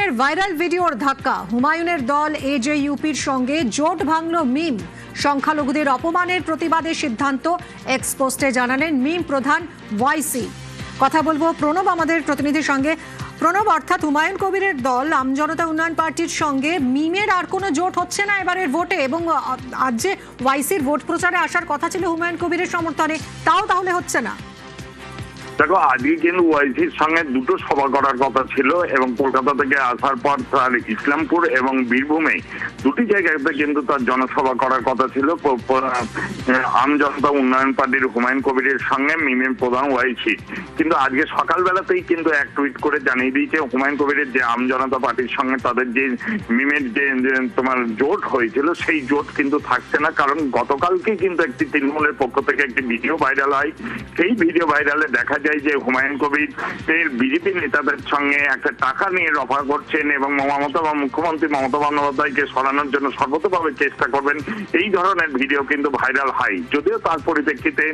হুমায়ুনের ভাইরাল ভিডিওর ধাক্কা, হুমায়ুনের দল এজেইউপির সঙ্গে জোট ভাঙল মিম। সংখ্যালঘুদের অপমানের প্রতিবাদে সিদ্ধান্ত, এক্সপোস্টে জানালেন মিম প্রধান ওয়াইসি। কথা বলবো প্রণব আমাদের প্রতিনিধির সঙ্গে। প্রণব, অর্থাৎ হুমায়ুন কবিরের দল আমজনতা উন্নয়ন পার্টির সঙ্গে মিমের আর কোনো জোট হচ্ছে না এবারের ভোটে, এবং আজ যে ওয়াইসির ভোট প্রচারে আসার কথা ছিল হুমায়ুন কবিরের সমর্থনে, তাও তাহলে হচ্ছে না? দেখো, আজকে কিন্তু ওয়াইসির সঙ্গে দুটো সভা করার কথা ছিল এবং কলকাতা থেকে আসার পর তার ইসলামপুর এবং বীরভূমে দুটি জায়গাতে কিন্তু তার জনসভা করার কথা ছিল আমজনতা উন্নয়ন পার্টির হুমায়ুন কবিরের সঙ্গে মিমের প্রধান ওয়াইসি। কিন্তু আজকে সকালবেলাতেই কিন্তু এক টুইট করে জানিয়ে দিয়েছে হুমায়ুন কবিরের যে আমজনতা পার্টির সঙ্গে তাদের যে মিমের যে তোমার জোট হয়েছিল সেই জোট কিন্তু থাকছে না। কারণ গতকালকে কিন্তু একটি তৃণমূলের পক্ষ থেকে একটি ভিডিও ভাইরাল হয়। সেই ভিডিও ভাইরালে দেখা যায় যে হুমায়ুন কবির বিজেপি নেতাদের সঙ্গে একটা টাকা নিয়ে রফা করছেন এবং মুখ্যমন্ত্রী মমতা বন্দ্যোপাধ্যায়কে সরানোর জন্য সর্বতভাবে চেষ্টা করবেন, এই ধরনের ভিডিও কিন্তু ভাইরাল হয়। যদিও তার পরিপ্রেক্ষিতে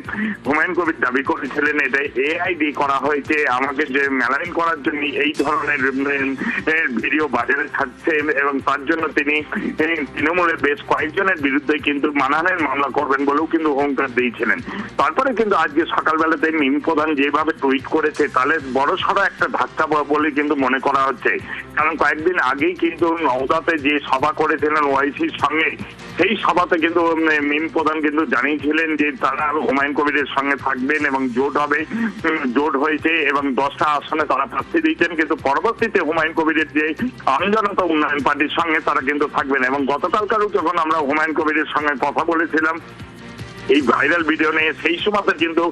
হুমায়ুন কবির দাবি করেছিলেন এটা এআইডি করা হয়েছে, আমাকে যে মেলাইন করার জন্য এই ধরনের ভিডিও বাজারে ছাড়ছে এবং তার জন্য তিনি তৃণমূলের বেশ কয়েকজনের বিরুদ্ধে কিন্তু মানহানির মামলা করবেন বলেও কিন্তু হুঙ্কার দিয়েছিলেন। তারপরে কিন্তু আজকে সকালবেলাতে মিম প্রধান যেভাবে টুইট করেছে তাহলে বড়সড় একটা ধাক্কা বলে কিন্তু মনে করা হচ্ছে। কারণ কয়েকদিন আগেই কিন্তু নওদাতে যে সভা করেছিলেন ওয়াইসির সঙ্গে, সেই সভাতে কিন্তু মিম প্রধান কিন্তু জানিয়েছিলেন যে তারা হুমায়ুন কবিরের সঙ্গে থাকবেন এবং জোট হয়েছে এবং 10টা আসনে তারা প্রার্থী দিয়েছেন। কিন্তু পরবর্তীতে হুমায়ুন কবিরের যে আমজনতা উন্নয়ন পার্টির সঙ্গে তারা কিন্তু থাকবেন। এবং গতকালকারও যখন আমরা হুমায়ুন কবিরের সঙ্গে কথা বলেছিলাম এই ভাইরাল ভিডিও নিয়ে, সেই সময়তে কিন্তু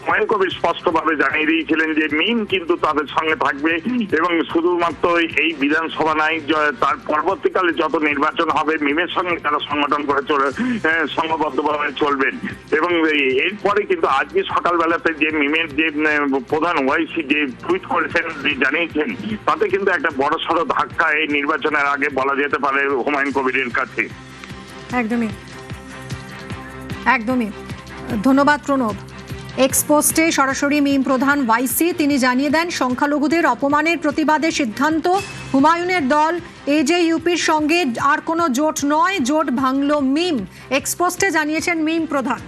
হুমায়ুন কবির স্পষ্টভাবে জানিয়ে দিয়েছিলেন যে মিম কিন্তু তাদের সঙ্গে থাকবে এবং শুধুমাত্র এই বিধানসভা নাই, তার পরবর্তীকালে যত নির্বাচন হবে মিমের সঙ্গে তারা সংগঠন করে সংঘবদ্ধভাবে চলবেন। এবং এরপরে কিন্তু আজকে সকালবেলাতে যে মিমের যে প্রধান ওয়াইসি যে টুইট করেছেন, জানিয়েছেন, তাতে কিন্তু একটা বড়সড় ধাক্কা এই নির্বাচনের আগে বলা যেতে পারে হুমায়ুন কবিরের কাছে। একদমই ধন্যবাদ প্রণব। এক্সপোস্টে সরাসরি মিম প্রধান ওয়াইসি তিনি জানিয়ে দেন সংখ্যালঘুদের অপমানের প্রতিবাদে সিদ্ধান্ত, হুমায়ুনের দল এজেইউপির সঙ্গে আর কোনো জোট নয়, জোট ভাঙল মিম। এক্সপোস্টে জানিয়েছেন মিম প্রধান।